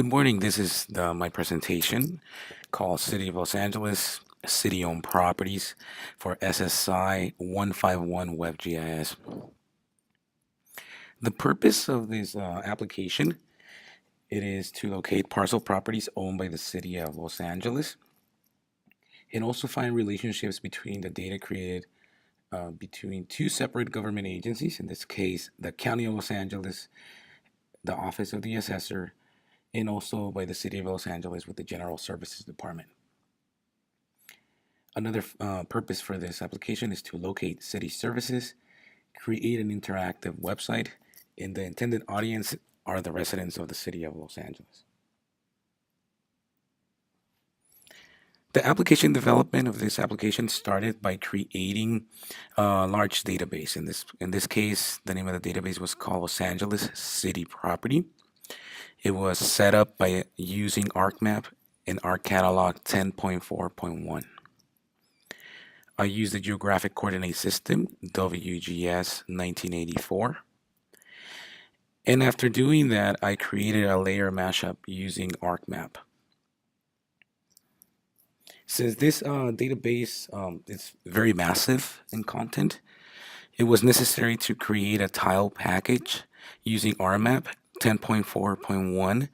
Good morning. This is my presentation called City of Los Angeles City-Owned Properties for SSCI 151 WebGIS. The purpose of this application it is to locate parcel properties owned by the City of Los Angeles and also find relationships between the data created between two separate government agencies, in this case, the County of Los Angeles, the Office of the Assessor, and also by the City of Los Angeles with the General Services Department. Another purpose for this application is to locate city services, create an interactive website, and the intended audience are the residents of the City of Los Angeles. The application development of this application started by creating a large database. In this case, the name of the database was called Los Angeles City Property. It was set up by using ArcMap and ArcCatalog 10.4.1. I used the Geographic Coordinate System, WGS 1984. And after doing that, I created a layer mashup using ArcMap. Since this database is very massive in content, it was necessary to create a tile package using RMAP 10.4.1,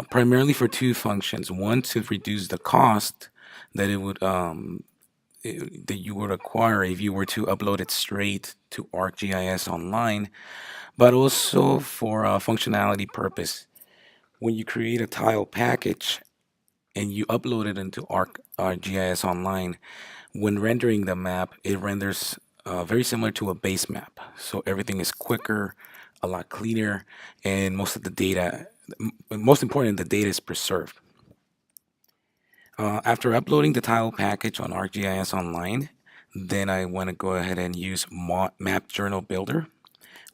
primarily for two functions. One, to reduce the cost that that you would acquire if you were to upload it straight to ArcGIS Online, but also for a functionality purpose. When you create a tile package and you upload it into ArcGIS Online, when rendering the map, it renders very similar to a base map. So everything is quicker, a lot cleaner, and most of the data, most important, the data is preserved. After uploading the tile package on ArcGIS Online, then I want to go ahead and use Map Journal Builder,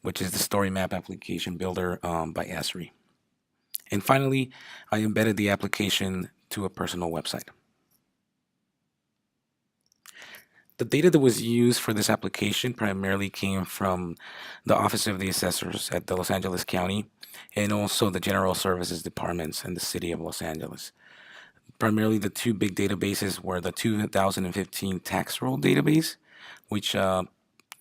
which is the story map application builder by Esri. And finally, I embedded the application to a personal website. The data that was used for this application primarily came from the Office of the Assessors at the Los Angeles County and also the General Services Departments in the City of Los Angeles. Primarily, the two big databases were the 2015 tax roll database, which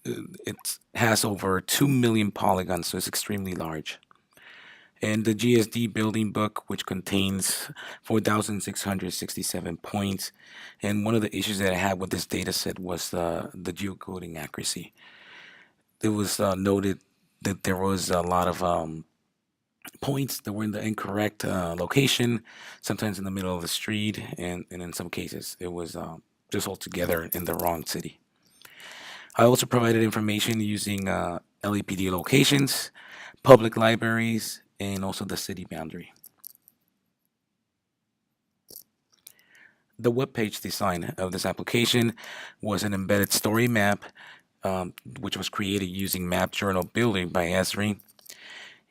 it has over 2 million polygons, so it's extremely large. And the GSD building book, which contains 4,667 points. And one of the issues that I had with this data set was the geocoding accuracy. It was noted that there was a lot of points that were in the incorrect location, sometimes in the middle of the street, and in some cases it was just altogether in the wrong city. I also provided information using LAPD locations, public libraries, and also the city boundary. The web page design of this application was an embedded story map, which was created using Map Journal Builder by Esri,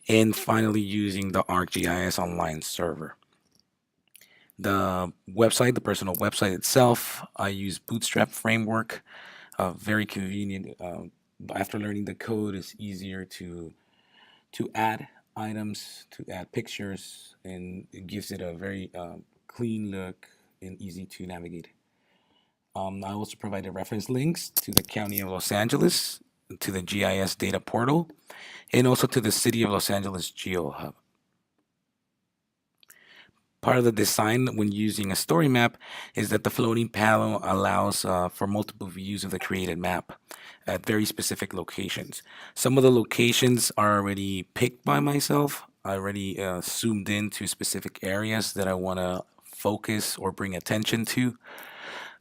and finally using the ArcGIS Online server. The website, the personal website itself, I use Bootstrap framework, very convenient. After learning the code, it's easier to add items, to add pictures, and it gives it a very clean look and easy to navigate. I also provided reference links to the County of Los Angeles, to the GIS data portal, and also to the City of Los Angeles GeoHub. Part of the design when using a story map is that the floating panel allows for multiple views of the created map at very specific locations. Some of the locations are already picked by myself. I already zoomed into specific areas that I want to focus or bring attention to.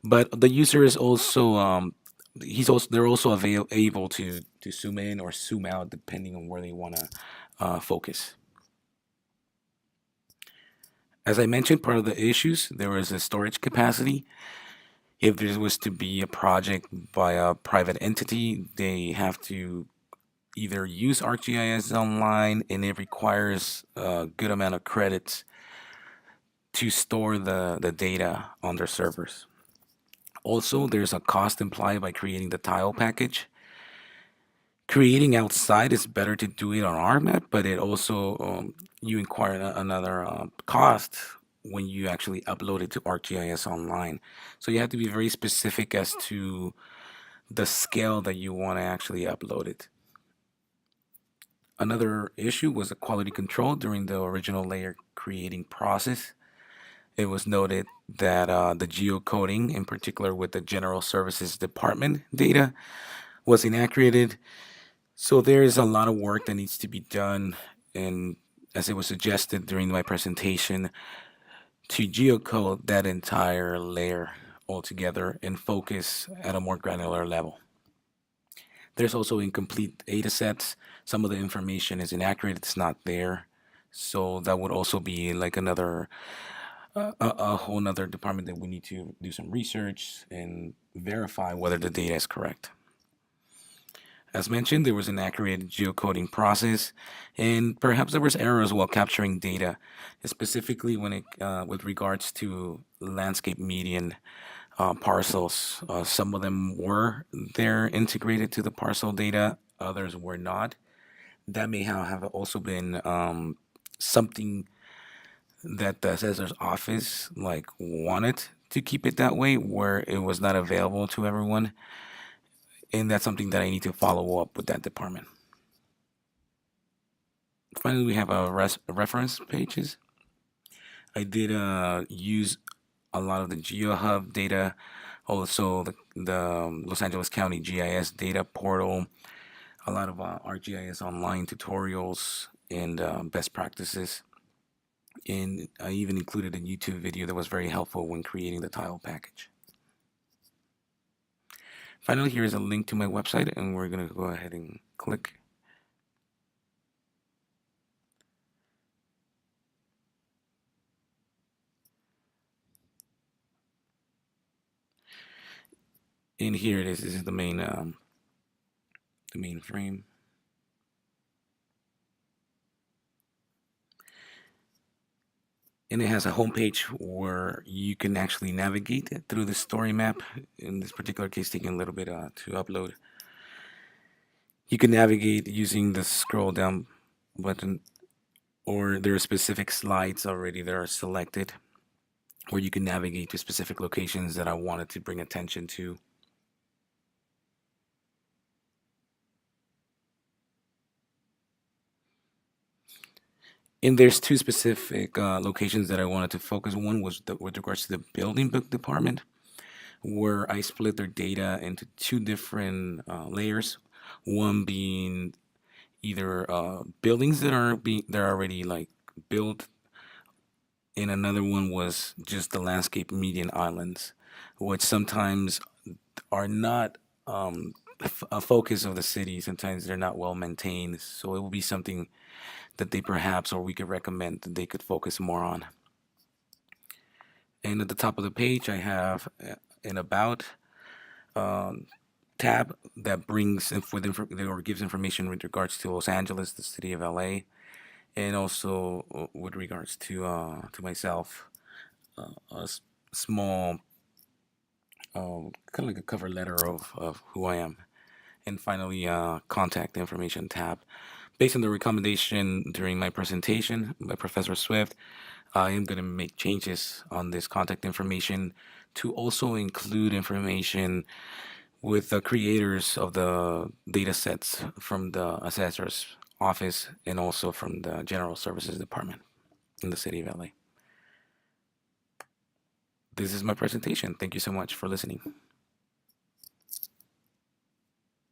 But the user is also they're also able to zoom in or zoom out depending on where they want to focus. As I mentioned, part of the issues, there was a storage capacity. If there was to be a project by a private entity, they have to either use ArcGIS Online, and it requires a good amount of credits to store the data on their servers. Also, there's a cost implied by creating the tile package. Creating outside is better to do it on RMAP, but it also you inquire another cost when you actually upload it to ArcGIS Online. So you have to be very specific as to the scale that you want to actually upload it. Another issue was the quality control during the original layer creating process. It was noted that the geocoding, in particular with the General Services Department data, was inaccurate. So there is a lot of work that needs to be done, and as it was suggested during my presentation, to geocode that entire layer altogether and focus at a more granular level. There's also incomplete data sets. Some of the information is inaccurate, it's not there. So that would also be like another a whole nother department that we need to do some research and verify whether the data is correct. As mentioned, there was an accurate geocoding process, and perhaps there was errors while capturing data, specifically when it with regards to landscape median parcels. Some of them were there integrated to the parcel data, others were not. That may have also been something that the assessor's office like wanted to keep it that way, where it was not available to everyone, and that's something that I need to follow up with that department. Finally, we have reference pages. I did use a lot of the GeoHub data, also the Los Angeles County GIS data portal, a lot of ArcGIS online tutorials and best practices. And I even included a YouTube video that was very helpful when creating the tile package. Finally, here is a link to my website, and we're going to go ahead and click. And here it is. This is the main frame. And it has a homepage where you can actually navigate through the story map. In this particular case, taking a little bit to upload. You can navigate using the scroll down button, or there are specific slides already that are selected where you can navigate to specific locations that I wanted to bring attention to. And there's two specific locations that I wanted to focus. One was with regards to the building book department, where I split their data into two different layers. One being either buildings they're already like built, and another one was just the landscape median islands, which sometimes are not a focus of the city. Sometimes they're not well maintained, so it will be something that they perhaps, or we could recommend that they could focus more on. And at the top of the page, I have an about tab that brings or gives information with regards to Los Angeles, the city of LA, and also with regards to myself, a small kind of like a cover letter of who I am. And finally, contact information tab. Based on the recommendation during my presentation by Professor Swift, I am going to make changes on this contact information to also include information with the creators of the data sets from the assessor's office and also from the General Services Department in the city of LA. This is my presentation. Thank you so much for listening.